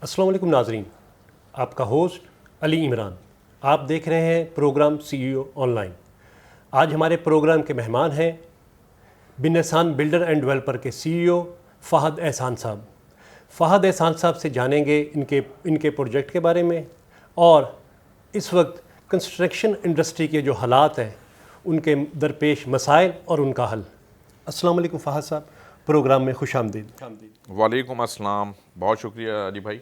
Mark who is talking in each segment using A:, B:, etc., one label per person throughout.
A: السلام علیکم ناظرین، آپ کا ہوسٹ علی عمران. آپ دیکھ رہے ہیں programme C E O on line. آج ہمارے پروگرام کے مہمان ہیں بن احسان بلڈر اینڈ ڈیولپر کے سی ای او فہد احسان صاحب. فہد احسان صاحب سے جانیں گے ان کے پروجیکٹ کے بارے میں اور اس وقت کنسٹرکشن انڈسٹری کے جو حالات ہیں ان کے درپیش مسائل اور ان کا حل. السلام علیکم فہد صاحب، پروگرام میں خوش آمدید.
B: وعلیکم السلام، بہت شکریہ علی بھائی،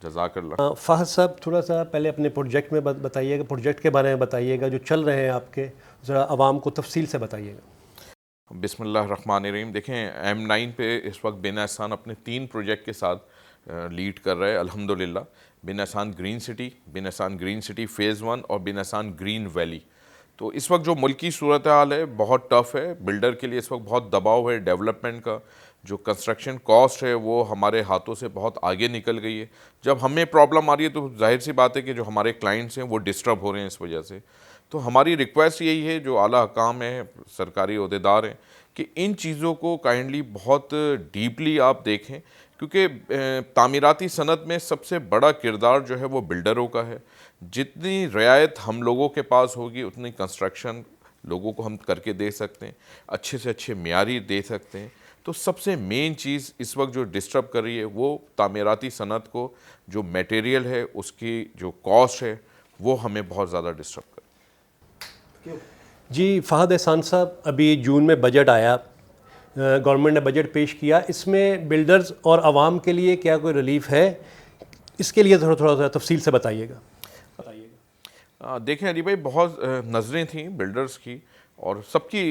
B: جزاک اللہ.
A: فہد صاحب تھوڑا سا پہلے اپنے پروجیکٹ میں بتائیے گا، پروجیکٹ کے بارے میں بتائیے گا جو چل رہے ہیں آپ کے، ذرا عوام کو تفصیل سے بتائیے گا.
B: بسم اللہ الرحمن الرحیم. دیکھیں M9 پہ اس وقت بن احسان اپنے 3 پروجیکٹ کے ساتھ لیڈ کر رہے ہیں الحمدللہ. بن احسان گرین سٹی، بن احسان گرین سٹی فیز 1 اور بن احسان گرین ویلی. تو اس وقت جو ملکی صورتحال ہے بہت ٹف ہے، بلڈر کے لیے اس وقت بہت دباؤ ہے. ڈیولپمنٹ کا جو کنسٹرکشن کاسٹ ہے وہ ہمارے ہاتھوں سے بہت آگے نکل گئی ہے. جب ہمیں پرابلم آ رہی ہے تو ظاہر سی بات ہے کہ جو ہمارے کلائنٹس ہیں وہ ڈسٹرب ہو رہے ہیں اس وجہ سے. تو ہماری ریکویسٹ یہی ہے، جو اعلیٰ حکام ہیں، سرکاری عہدیدار ہیں، کہ ان چیزوں کو کائنڈلی بہت ڈیپلی آپ دیکھیں، کیونکہ تعمیراتی صنعت میں سب سے بڑا کردار جو ہے وہ بلڈروں کا ہے. جتنی رعایت ہم لوگوں کے پاس ہوگی اتنی کنسٹرکشن لوگوں کو ہم کر کے دے سکتے ہیں، اچھے سے اچھے معیاری دے سکتے ہیں. تو سب سے مین چیز اس وقت جو ڈسٹرب کر رہی ہے وہ تعمیراتی صنعت کو، جو میٹیریل ہے اس کی جو کاسٹ ہے وہ ہمیں بہت زیادہ ڈسٹرب کر رہی ہے.
A: جی فہد احسان صاحب، ابھی جون میں بجٹ آیا، گورنمنٹ نے بجٹ پیش کیا، اس میں بلڈرز اور عوام کے لیے کیا کوئی ریلیف ہے؟ اس کے لیے تھوڑا سا تفصیل سے بتائیے گا.
B: دیکھیں علی بھائی، بہت نظریں تھیں بلڈرز کی اور سب کی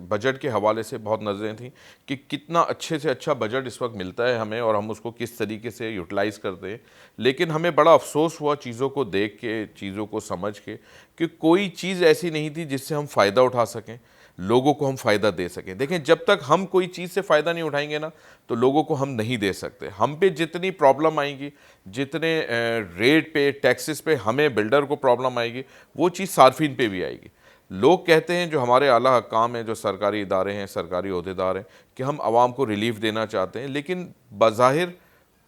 B: بجٹ کے حوالے سے بہت نظریں تھیں کہ کتنا اچھے سے اچھا بجٹ اس وقت ملتا ہے ہمیں اور ہم اس کو کس طریقے سے یوٹیلائز کرتے ہیں. لیکن ہمیں بڑا افسوس ہوا چیزوں کو دیکھ کے، چیزوں کو سمجھ کے، کہ کوئی چیز ایسی نہیں تھی جس سے ہم فائدہ اٹھا سکیں، لوگوں کو ہم فائدہ دے سکیں. دیکھیں جب تک ہم کوئی چیز سے فائدہ نہیں اٹھائیں گے نا تو لوگوں کو ہم نہیں دے سکتے. ہم پہ جتنی پرابلم آئیں گی، جتنے ریٹ پہ، ٹیکسز پہ ہمیں بلڈر کو پرابلم آئے گی، وہ چیز صارفین پہ بھی آئے گی. لوگ کہتے ہیں، جو ہمارے اعلیٰ حکام ہیں، جو سرکاری ادارے ہیں، سرکاری عہدیدار ہیں، کہ ہم عوام کو ریلیف دینا چاہتے ہیں، لیکن بظاہر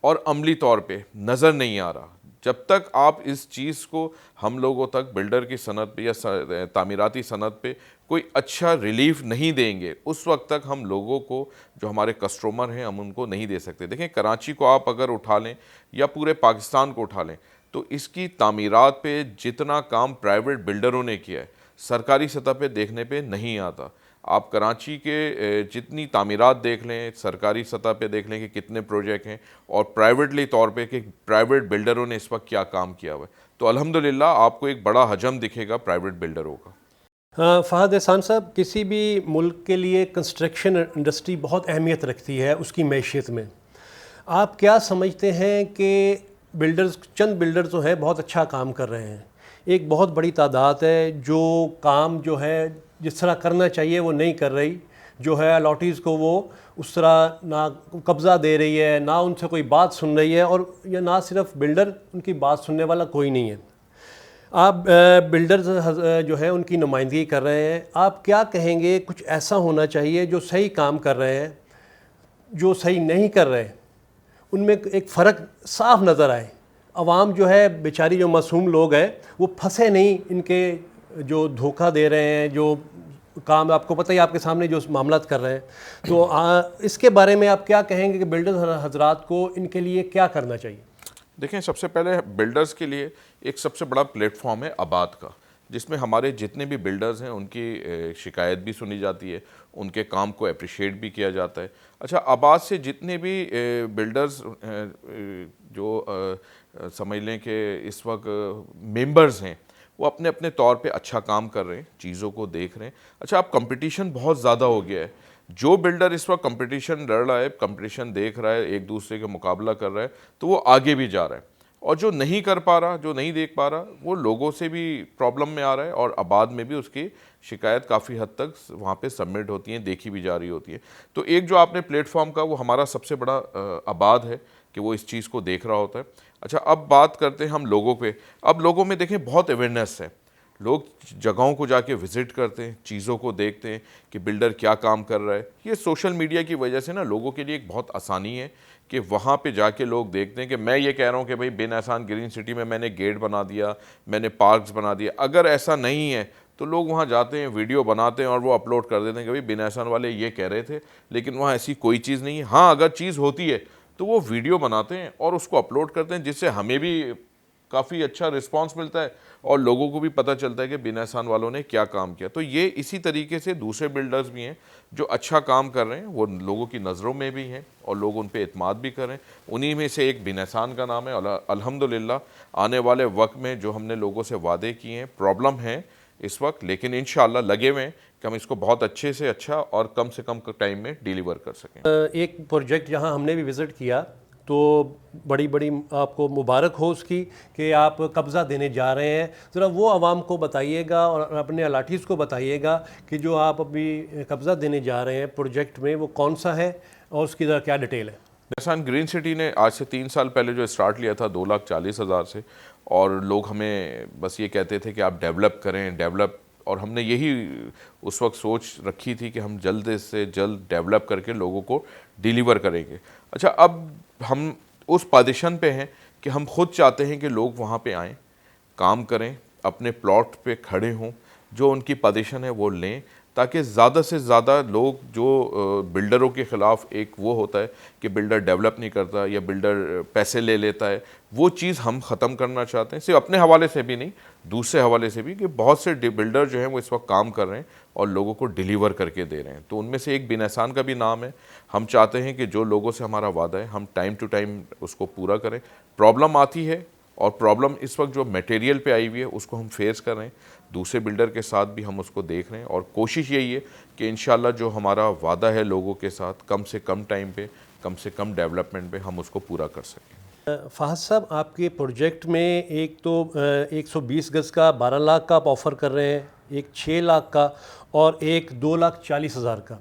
B: اور عملی طور پہ نظر نہیں آ رہا. جب تک آپ اس چیز کو ہم لوگوں تک، بلڈر کی صنعت پہ یا تعمیراتی صنعت پہ کوئی اچھا ریلیف نہیں دیں گے، اس وقت تک ہم لوگوں کو، جو ہمارے کسٹمر ہیں، ہم ان کو نہیں دے سکتے. دیکھیں کراچی کو آپ اگر اٹھا لیں یا پورے پاکستان کو اٹھا لیں تو اس کی تعمیرات پہ جتنا کام پرائیویٹ بلڈروں نے کیا ہے، سرکاری سطح پہ دیکھنے پہ نہیں آتا. آپ کراچی کے جتنی تعمیرات دیکھ لیں، سرکاری سطح پہ دیکھ لیں کہ کتنے پروجیکٹ ہیں، اور پرائیویٹلی طور پہ کہ پرائیویٹ بلڈروں نے اس وقت کیا کام کیا ہوا ہے. تو الحمدللہ آپ کو ایک بڑا حجم دکھے گا پرائیویٹ بلڈروں کا.
A: فہد احسان صاحب، کسی بھی ملک کے لیے کنسٹرکشن انڈسٹری بہت اہمیت رکھتی ہے اس کی معیشت میں. آپ کیا سمجھتے ہیں کہ چند بلڈرز جو ہیں بہت اچھا کام کر رہے ہیں، ایک بہت بڑی تعداد ہے جو کام جو ہے جس طرح کرنا چاہیے وہ نہیں کر رہی، جو ہے الاٹیز کو وہ اس طرح نہ قبضہ دے رہی ہے، نہ ان سے کوئی بات سن رہی ہے، اور یا نہ صرف بلڈر، ان کی بات سننے والا کوئی نہیں ہے. آپ بلڈرز جو ہے ان کی نمائندگی کر رہے ہیں، آپ کیا کہیں گے کچھ ایسا ہونا چاہیے جو صحیح کام کر رہے ہیں، جو صحیح نہیں کر رہے، ان میں ایک فرق صاف نظر آئے، عوام جو ہے بیچاری، جو معصوم لوگ ہیں وہ پھنسے نہیں ان کے جو دھوکہ دے رہے ہیں، جو کام آپ کو پتہ ہی، آپ کے سامنے جو معاملات کر رہے ہیں. تو اس کے بارے میں آپ کیا کہیں گے کہ بلڈر حضرات کو ان کے لیے کیا کرنا چاہیے؟
B: دیکھیں سب سے پہلے بلڈرز کے لیے ایک سب سے بڑا پلیٹ فارم ہے آباد کا، جس میں ہمارے جتنے بھی بلڈرز ہیں ان کی شکایت بھی سنی جاتی ہے، ان کے کام کو اپریشیٹ بھی کیا جاتا ہے. اچھا، آباد سے جتنے بھی بلڈرز جو سمجھ لیں کہ اس وقت ممبرز ہیں، وہ اپنے اپنے طور پہ اچھا کام کر رہے ہیں، چیزوں کو دیکھ رہے ہیں. اچھا، اب کمپٹیشن بہت زیادہ ہو گیا ہے. جو بلڈر اس وقت کمپٹیشن لڑ رہا ہے، کمپٹیشن دیکھ رہا ہے، ایک دوسرے کے مقابلہ کر رہا ہے، تو وہ آگے بھی جا رہا ہے. اور جو نہیں کر پا رہا، جو نہیں دیکھ پا رہا، وہ لوگوں سے بھی پرابلم میں آ رہا ہے، اور آباد میں بھی اس کی شکایت کافی حد تک وہاں پہ سبمٹ ہوتی ہیں، دیکھی بھی جا رہی ہوتی ہے. تو ایک جو آپ نے پلیٹ فارم کا، وہ ہمارا سب سے بڑا آباد ہے کہ وہ اس چیز کو دیکھ رہا ہوتا ہے. اچھا، اب بات کرتے ہیں ہم لوگوں پہ. اب لوگوں میں دیکھیں بہت اویئرنیس ہے، لوگ جگہوں کو جا کے وزٹ کرتے ہیں، چیزوں کو دیکھتے ہیں کہ بلڈر کیا کام کر رہا ہے. یہ سوشل میڈیا کی وجہ سے نا لوگوں کے لیے ایک بہت آسانی ہے کہ وہاں پہ جا کے لوگ دیکھتے ہیں کہ میں یہ کہہ رہا ہوں کہ بھائی بن احسان گرین سٹی میں میں نے گیٹ بنا دیا, میں نے پارکس بنا دیا. اگر ایسا نہیں ہے تو لوگ وہاں جاتے ہیں, ویڈیو بناتے ہیں اور وہ اپلوڈ کر دیتے ہیں کہ بھائی بن احسان والے یہ کہہ رہے تھے, لیکن وہاں ایسی کوئی چیز نہیں ہے. ہاں اگر چیز ہوتی ہے تو وہ ویڈیو بناتے ہیں اور اس کو اپلوڈ کرتے ہیں, جس سے ہمیں بھی کافی اچھا رسپانس ملتا ہے اور لوگوں کو بھی پتہ چلتا ہے کہ بن احسان والوں نے کیا کام کیا. تو یہ اسی طریقے سے دوسرے بلڈرز بھی ہیں جو اچھا کام کر رہے ہیں, وہ لوگوں کی نظروں میں بھی ہیں اور لوگ ان پہ اعتماد بھی کر رہے ہیں. انہی میں سے ایک بن احسان کا نام ہے. الحمدللہ آنے والے وقت میں جو ہم نے لوگوں سے وعدے کیے ہیں, پرابلم ہے اس وقت, لیکن انشاءاللہ لگے ہوئے ہیں کہ ہم اس کو بہت اچھے سے اچھا اور کم سے کم ٹائم میں ڈیلیور کر سکیں.
A: ایک پروجیکٹ جہاں ہم نے بھی وزٹ کیا تو بڑی بڑی آپ کو مبارک ہو اس کی کہ آپ قبضہ دینے جا رہے ہیں. ذرا وہ عوام کو بتائیے گا اور اپنے الاٹیز کو بتائیے گا کہ جو آپ ابھی قبضہ دینے جا رہے ہیں پروجیکٹ میں وہ کون سا ہے اور اس کی ذرا کیا ڈیٹیل ہے.
B: بن احسان گرین سٹی نے آج سے 3 سال پہلے جو اسٹارٹ لیا تھا 2,40,000 سے, اور لوگ ہمیں بس یہ کہتے تھے کہ آپ ڈیولپ کریں ڈیولپ, اور ہم نے یہی اس وقت سوچ رکھی تھی کہ ہم جلد سے جلد ڈیولپ کر کے لوگوں کو ڈیلیور کریں گے. اچھا اب ہم اس پوزیشن پہ ہیں کہ ہم خود چاہتے ہیں کہ لوگ وہاں پہ آئیں, کام کریں, اپنے پلاٹ پہ کھڑے ہوں, جو ان کی پوزیشن ہے وہ لیں, تاکہ زیادہ سے زیادہ لوگ جو بلڈروں کے خلاف ایک وہ ہوتا ہے کہ بلڈر ڈیولپ نہیں کرتا یا بلڈر پیسے لے لیتا ہے, وہ چیز ہم ختم کرنا چاہتے ہیں. صرف اپنے حوالے سے بھی نہیں, دوسرے حوالے سے بھی, کہ بہت سے بلڈر جو ہیں وہ اس وقت کام کر رہے ہیں اور لوگوں کو ڈیلیور کر کے دے رہے ہیں. تو ان میں سے ایک بن احسان کا بھی نام ہے. ہم چاہتے ہیں کہ جو لوگوں سے ہمارا وعدہ ہے ہم ٹائم ٹو ٹائم اس کو پورا کریں. پرابلم آتی ہے اور پرابلم اس وقت جو میٹیریل پہ آئی ہوئی ہے اس کو ہم فیس کر رہے ہیں, دوسرے بلڈر کے ساتھ بھی ہم اس کو دیکھ رہے ہیں, اور کوشش یہی ہے کہ انشاءاللہ جو ہمارا وعدہ ہے لوگوں کے ساتھ کم سے کم ٹائم پہ کم سے کم ڈیولپمنٹ پہ ہم اس کو پورا کر سکیں.
A: فہد صاحب آپ کے پروجیکٹ میں ایک تو 120 گز کا 12 لاکھ کا آپ آفر کر رہے ہیں, ایک 6 لاکھ کا اور ایک 2,40,000 کا.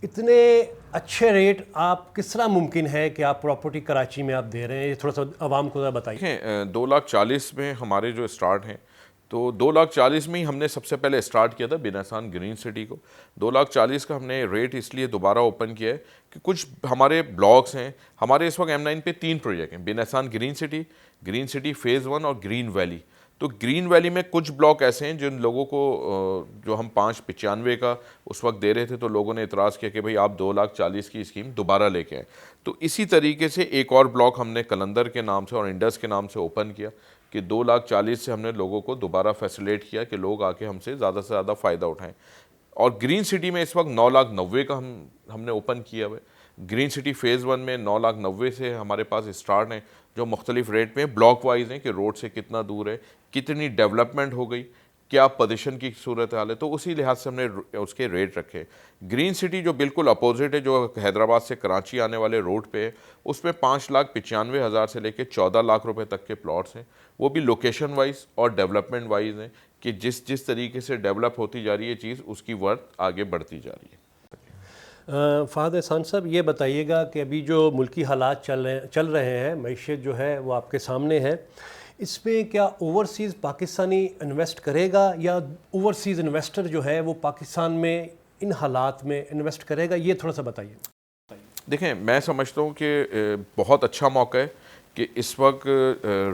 A: اتنے اچھے ریٹ آپ کس طرح ممکن ہے کہ آپ پراپرٹی کراچی میں آپ دے رہے ہیں, یہ تھوڑا سا عوام کو ذرا بتائیے.
B: دیکھیں 2,40,000 میں ہمارے جو اسٹارٹ ہیں, تو 2,40,000 میں ہی ہم نے سب سے پہلے اسٹارٹ کیا تھا بن احسان گرین سٹی کو. 2,40,000 کا ہم نے ریٹ اس لیے دوبارہ اوپن کیا ہے کہ کچھ ہمارے بلاکس ہیں, ہمارے اس وقت M9 پہ 3 پروجیکٹ ہیں, بن احسان گرین سٹی فیز 1 اور گرین ویلی. تو گرین ویلی میں کچھ بلاک ایسے ہیں جن لوگوں کو جو ہم 595 کا اس وقت دے رہے تھے, تو لوگوں نے اعتراض کیا کہ بھئی آپ 2,40,000 کی اسکیم دوبارہ لے کے آئیں. تو اسی طریقے سے ایک اور بلاک ہم نے کلندر کے نام سے اور انڈس کے نام سے اوپن کیا کہ 2,40,000 سے ہم نے لوگوں کو دوبارہ فیسیلیٹ کیا کہ لوگ آ کے ہم سے زیادہ فائدہ اٹھائیں. اور گرین سٹی میں اس وقت 9,90,000 کا ہم نے اوپن کیا ہوا ہے. گرین سٹی فیز 1 میں 9,90,000 سے ہمارے پاس اسٹارٹ ہیں, جو مختلف ریٹ میں بلاک وائز ہیں کہ روڈ سے کتنا دور ہے, کتنی ڈیولپمنٹ ہو گئی, کیا پوزیشن کی صورتحال ہے, تو اسی لحاظ سے ہم نے اس کے ریٹ رکھے. گرین سٹی جو بالکل اپوزٹ ہے, جو حیدرآباد سے کراچی آنے والے روڈ پہ ہے, اس میں 5,95,000 سے لے کے 14 لاکھ روپے تک کے پلاٹس ہیں. وہ بھی لوکیشن وائز اور ڈیولپمنٹ وائز ہیں کہ جس طریقے سے ڈیولپ ہوتی جا رہی ہے چیز, اس کی ورتھ آگے بڑھتی جا رہی ہے.
A: فہد احسان صاحب یہ بتائیے گا کہ ابھی جو ملکی حالات چل رہے ہیں, معیشت جو ہے وہ آپ کے سامنے ہے, اس میں کیا اوورسیز پاکستانی انویسٹ کرے گا یا اوورسیز انویسٹر جو ہے وہ پاکستان میں ان حالات میں انویسٹ کرے گا, یہ تھوڑا سا بتائیے.
B: دیکھیں میں سمجھتا ہوں کہ بہت اچھا موقع ہے کہ اس وقت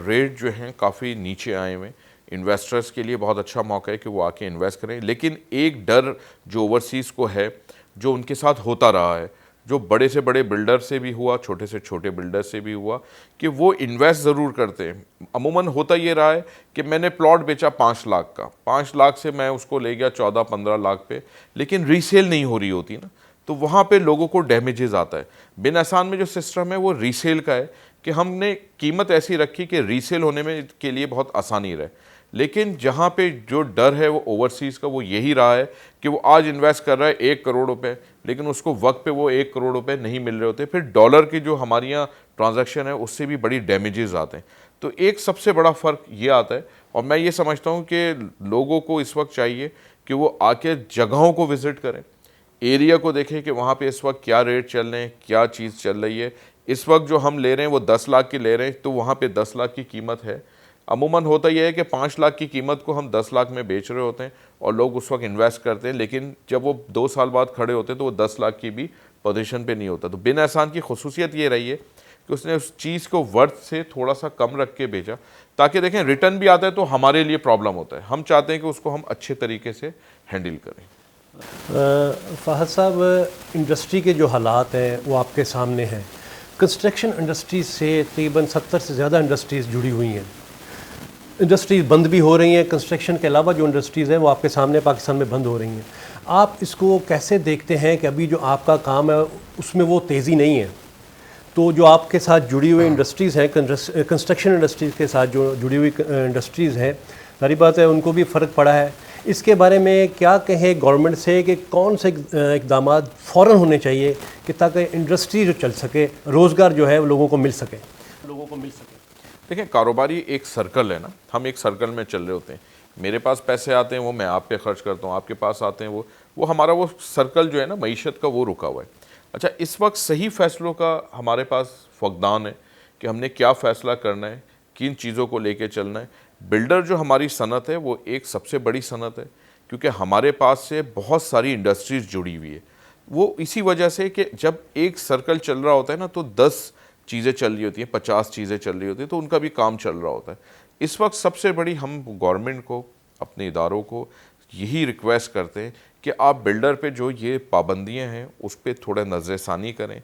B: ریٹ جو ہیں کافی نیچے آئے ہوئے, انویسٹرز کے لیے بہت اچھا موقع ہے کہ وہ آ کے انویسٹ کریں. لیکن ایک ڈر جو اوورسیز کو ہے, جو ان کے ساتھ ہوتا رہا ہے, جو بڑے سے بڑے بلڈر سے بھی ہوا, چھوٹے سے چھوٹے بلڈر سے بھی ہوا, کہ وہ انویسٹ ضرور کرتے ہیں. عموماً ہوتا یہ رہا ہے کہ میں نے پلاٹ بیچا 5 لاکھ کا, 5 لاکھ سے میں اس کو لے گیا 14-15 لاکھ پہ, لیکن ریسیل نہیں ہو رہی ہوتی نا, تو وہاں پہ لوگوں کو ڈیمیجز آتا ہے. بن احسان میں جو سسٹم ہے وہ ریسیل کا ہے کہ ہم نے قیمت ایسی رکھی کہ ریسیل ہونے میں کے لیے بہت آسانی رہے. لیکن جہاں پہ جو ڈر ہے وہ اوورسیز کا وہ یہی رہا ہے کہ وہ آج انویسٹ کر رہا ہے 1 کروڑ روپے, لیکن اس کو وقت پہ وہ 1 کروڑ روپے نہیں مل رہے ہوتے, پھر ڈالر کی جو ہماری یہاں ٹرانزیکشن ہے اس سے بھی بڑی ڈیمیجز آتے ہیں. تو ایک سب سے بڑا فرق یہ آتا ہے, اور میں یہ سمجھتا ہوں کہ لوگوں کو اس وقت چاہیے کہ وہ آ کے جگہوں کو وزٹ کریں, ایریا کو دیکھیں کہ وہاں پہ اس وقت کیا ریٹ چل رہے ہیں, کیا چیز چل رہی ہے. اس وقت جو ہم لے رہے ہیں وہ 10 لاکھ کی لے رہے ہیں, تو وہاں پہ 10 لاکھ کی قیمت ہے. عموماً ہوتا یہ ہے کہ 5 لاکھ کی قیمت کو ہم 10 لاکھ میں بیچ رہے ہوتے ہیں اور لوگ اس وقت انویسٹ کرتے ہیں, لیکن جب وہ 2 سال بعد کھڑے ہوتے ہیں تو وہ 10 لاکھ کی بھی پوزیشن پہ نہیں ہوتا. تو بن احسان کی خصوصیت یہ رہی ہے کہ اس نے اس چیز کو ورتھ سے تھوڑا سا کم رکھ کے بیچا تاکہ دیکھیں ریٹرن بھی آتا ہے تو ہمارے لیے پرابلم ہوتا ہے. ہم چاہتے ہیں کہ اس کو ہم اچھے طریقے سے ہینڈل کریں.
A: فہد صاحب، انڈسٹری کے جو حالات ہیں وہ آپ کے سامنے ہیں. کنسٹرکشن انڈسٹری سے تقریباً 70 سے زیادہ انڈسٹریز جڑی ہوئی ہیں. انڈسٹریز بند بھی ہو رہی ہیں، کنسٹرکشن کے علاوہ جو انڈسٹریز ہیں وہ آپ کے سامنے پاکستان میں بند ہو رہی ہیں. آپ اس کو کیسے دیکھتے ہیں کہ ابھی جو آپ کا کام ہے اس میں وہ تیزی نہیں ہے؟ تو جو آپ کے ساتھ جڑی ہوئی انڈسٹریز ہیں، کنسٹرکشن انڈسٹریز کے ساتھ جو جڑی ہوئی انڈسٹریز ہیں، ظاہر بات ہے ان کو بھی فرق پڑا ہے. اس کے بارے میں کیا کہیں گورنمنٹ سے کہ کون سے اقدامات فوراً ہونے چاہیے کہ تاکہ انڈسٹری جو چل سکے، روزگار جو ہے وہ لوگوں کو مل سکے؟
B: دیکھیں، کاروباری ایک سرکل ہے نا، ہم ایک سرکل میں چل رہے ہوتے ہیں. میرے پاس پیسے آتے ہیں وہ میں آپ پہ خرچ کرتا ہوں، آپ کے پاس آتے ہیں وہ ہمارا وہ سرکل جو ہے نا معیشت کا وہ رکا ہوا ہے. اچھا، اس وقت صحیح فیصلوں کا ہمارے پاس فقدان ہے کہ ہم نے کیا فیصلہ کرنا ہے، کن چیزوں کو لے کے چلنا ہے. بلڈر جو ہماری صنعت ہے وہ ایک سب سے بڑی صنعت ہے کیونکہ ہمارے پاس سے بہت ساری انڈسٹریز جڑی ہوئی ہے. وہ اسی وجہ سے کہ جب ایک سرکل چل رہا ہوتا ہے نا تو 10 چیزیں چل رہی ہوتی ہیں، 50 چیزیں چل رہی ہوتی ہیں، تو ان کا بھی کام چل رہا ہوتا ہے. اس وقت سب سے بڑی ہم گورنمنٹ کو، اپنے اداروں کو یہی ریکویسٹ کرتے ہیں کہ آپ بلڈر پہ جو یہ پابندیاں ہیں اس پہ تھوڑا نظر ثانی کریں.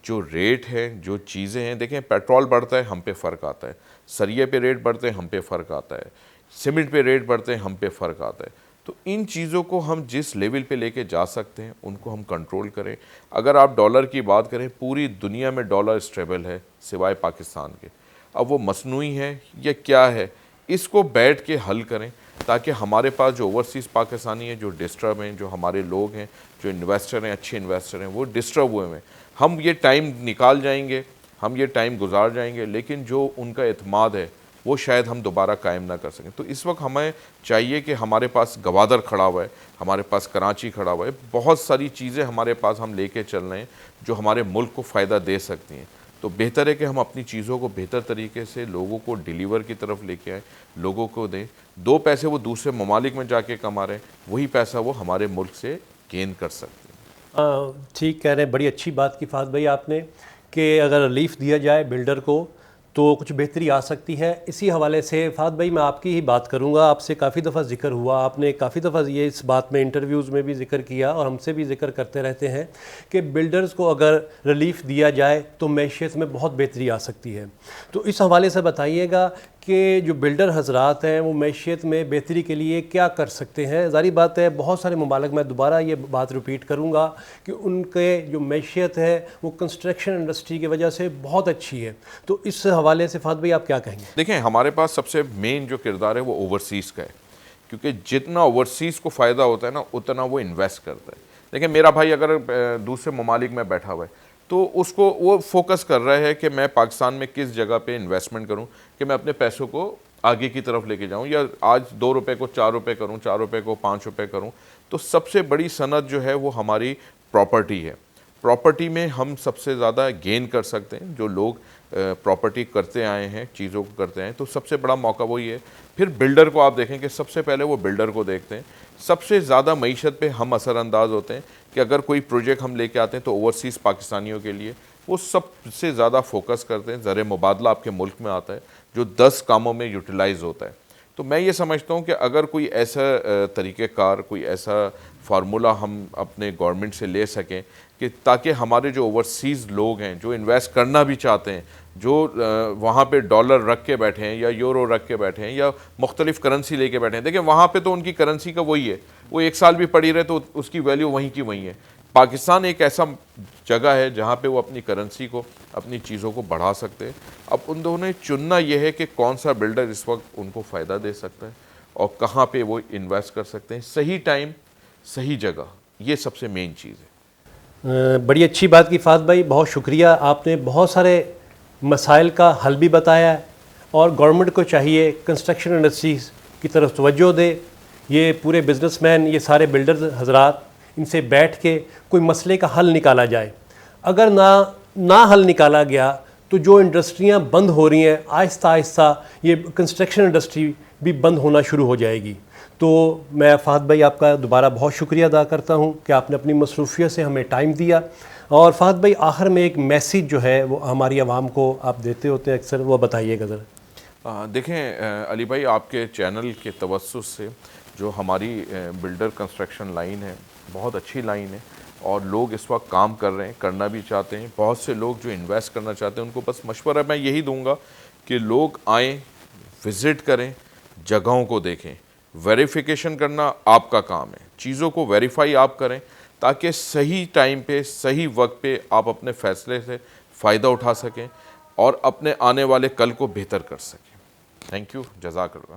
B: جو ریٹ ہے، جو چیزیں ہیں، دیکھیں پیٹرول بڑھتا ہے ہم پہ فرق آتا ہے، سریے پہ ریٹ بڑھتے ہیں ہم پہ فرق آتا ہے، سیمنٹ پہ ریٹ بڑھتے ہیں ہم پہ فرق آتا ہے. تو ان چیزوں کو ہم جس لیول پہ لے کے جا سکتے ہیں ان کو ہم کنٹرول کریں. اگر آپ ڈالر کی بات کریں، پوری دنیا میں ڈالر اسٹیبل ہے سوائے پاکستان کے. اب وہ مصنوعی ہے یا کیا ہے، اس کو بیٹھ کے حل کریں تاکہ ہمارے پاس جو اوورسیز پاکستانی ہیں، جو ڈسٹرب ہیں، جو ہمارے لوگ ہیں، جو انویسٹر ہیں، اچھے انویسٹر ہیں، وہ ڈسٹرب ہوئے ہیں. ہم یہ ٹائم نکال جائیں گے، ہم یہ ٹائم گزار جائیں گے، لیکن جو ان کا اعتماد ہے وہ شاید ہم دوبارہ قائم نہ کر سکیں. تو اس وقت ہمیں چاہیے کہ ہمارے پاس گوادر کھڑا ہوا ہے، ہمارے پاس کراچی کھڑا ہوا ہے، بہت ساری چیزیں ہمارے پاس ہم لے کے چل رہے ہیں جو ہمارے ملک کو فائدہ دے سکتی ہیں. تو بہتر ہے کہ ہم اپنی چیزوں کو بہتر طریقے سے لوگوں کو ڈیلیور کی طرف لے کے آئیں، لوگوں کو دیں. 2 پیسے وہ دوسرے ممالک میں جا کے کما رہے ہیں، وہی پیسہ وہ ہمارے ملک سے گین کر سکتے ہیں.
A: ٹھیک کہہ رہے ہیں، بڑی اچھی بات کی فہد بھائی آپ نے کہ اگر ریلیف دیا جائے بلڈر کو تو کچھ بہتری آ سکتی ہے. اسی حوالے سے فہد بھائی میں آپ کی ہی بات کروں گا. آپ سے کافی دفعہ ذکر ہوا، آپ نے کافی دفعہ یہ اس بات میں انٹرویوز میں بھی ذکر کیا اور ہم سے بھی ذکر کرتے رہتے ہیں کہ بلڈرز کو اگر ریلیف دیا جائے تو معیشت میں بہت بہتری آ سکتی ہے. تو اس حوالے سے بتائیے گا کہ جو بلڈر حضرات ہیں وہ معیشت میں بہتری کے لیے کیا کر سکتے ہیں؟ ظاہر بات ہے بہت سارے ممالک، میں دوبارہ یہ بات ریپیٹ کروں گا کہ ان کے جو معیشت ہے وہ کنسٹرکشن انڈسٹری کی وجہ سے بہت اچھی ہے. تو اس حوالے سے فہد بھائی آپ کیا کہیں گے؟
B: دیکھیں، ہمارے پاس سب سے مین جو کردار ہے وہ اوورسیز کا ہے کیونکہ جتنا اوورسیز کو فائدہ ہوتا ہے نا اتنا وہ انویسٹ کرتا ہے. دیکھیں، میرا بھائی اگر دوسرے ممالک میں بیٹھا ہوا ہے تو اس کو وہ فوکس کر رہا ہے کہ میں پاکستان میں کس جگہ پہ انویسٹمنٹ کروں کہ میں اپنے پیسوں کو آگے کی طرف لے کے جاؤں، یا آج 2 روپے کو 4 روپے کروں، 4 روپے کو 5 روپے کروں. تو سب سے بڑی صنعت جو ہے وہ ہماری پراپرٹی ہے. پراپرٹی میں ہم سب سے زیادہ گین کر سکتے ہیں. جو لوگ پراپرٹی کرتے آئے ہیں، چیزوں کو کرتے آئے ہیں، تو سب سے بڑا موقع وہی ہے. پھر بلڈر کو آپ دیکھیں کہ سب سے پہلے وہ بلڈر کو دیکھتے ہیں. سب سے زیادہ معیشت پہ ہم اثر انداز ہوتے ہیں کہ اگر کوئی پروجیکٹ ہم لے کے آتے ہیں تو اوورسیز پاکستانیوں کے لیے وہ سب سے زیادہ فوکس کرتے ہیں. زر مبادلہ آپ کے ملک میں آتا ہے جو 10 کاموں میں یوٹیلائز ہوتا ہے. تو میں یہ سمجھتا ہوں کہ اگر کوئی ایسا طریقہ کار، کوئی ایسا فارمولہ ہم اپنے گورنمنٹ سے لے سکیں کہ تاکہ ہمارے جو اوورسیز لوگ ہیں جو انویسٹ کرنا بھی چاہتے ہیں، جو وہاں پہ ڈالر رکھ کے بیٹھے ہیں یا یورو رکھ کے بیٹھے ہیں یا مختلف کرنسی لے کے بیٹھے ہیں، دیکھیں وہاں پہ تو ان کی کرنسی کا وہی ہے، وہ 1 سال بھی پڑی رہے تو اس کی ویلیو وہیں کی وہیں ہے. پاکستان ایک ایسا جگہ ہے جہاں پہ وہ اپنی کرنسی کو، اپنی چیزوں کو بڑھا سکتے ہیں. اب ان دونوں نے چننا یہ ہے کہ کون سا بلڈر اس وقت ان کو فائدہ دے سکتا ہے اور کہاں پہ وہ انویسٹ کر سکتے ہیں. صحیح ٹائم، صحیح جگہ، یہ سب سے مین چیز ہے.
A: بڑی اچھی بات کی فہد بھائی، بہت شکریہ. آپ نے بہت سارے مسائل کا حل بھی بتایا ہے اور گورنمنٹ کو چاہیے کنسٹرکشن انڈسٹریز کی طرف توجہ دے. یہ پورے بزنس مین، یہ سارے بلڈر حضرات، ان سے بیٹھ کے کوئی مسئلے کا حل نکالا جائے. اگر نہ حل نکالا گیا تو جو انڈسٹریاں بند ہو رہی ہیں آہستہ آہستہ یہ کنسٹرکشن انڈسٹری بھی بند ہونا شروع ہو جائے گی. تو میں فہد بھائی آپ کا دوبارہ بہت شکریہ ادا کرتا ہوں کہ آپ نے اپنی مصروفیت سے ہمیں ٹائم دیا اور فہد بھائی آخر میں ایک میسیج جو ہے وہ ہماری عوام کو آپ دیتے ہوتے ہیں اکثر، وہ بتائیے گا ذرا۔
B: دیکھیں علی بھائی، آپ کے چینل کے توسط سے جو ہماری بلڈر کنسٹرکشن لائن ہے بہت اچھی لائن ہے، اور لوگ اس وقت کام کر رہے ہیں، کرنا بھی چاہتے ہیں۔ بہت سے لوگ جو انویسٹ کرنا چاہتے ہیں ان کو بس مشورہ میں یہی دوں گا کہ لوگ آئیں، وزٹ کریں، جگہوں کو دیکھیں۔ ویریفیکیشن کرنا آپ کا کام ہے، چیزوں کو ویریفائی آپ کریں تاکہ صحیح ٹائم پہ صحیح وقت پہ آپ اپنے فیصلے سے فائدہ اٹھا سکیں اور اپنے آنے والے کل کو بہتر کر سکیں۔ تھینک یو، جزاک اللہ۔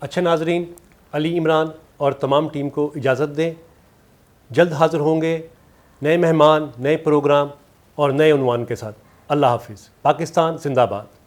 A: اچھا ناظرین، علی عمران اور تمام ٹیم کو اجازت دیں، جلد حاضر ہوں گے نئے مہمان، نئے پروگرام اور نئے عنوان کے ساتھ۔ اللہ حافظ۔ پاکستان زندہ باد۔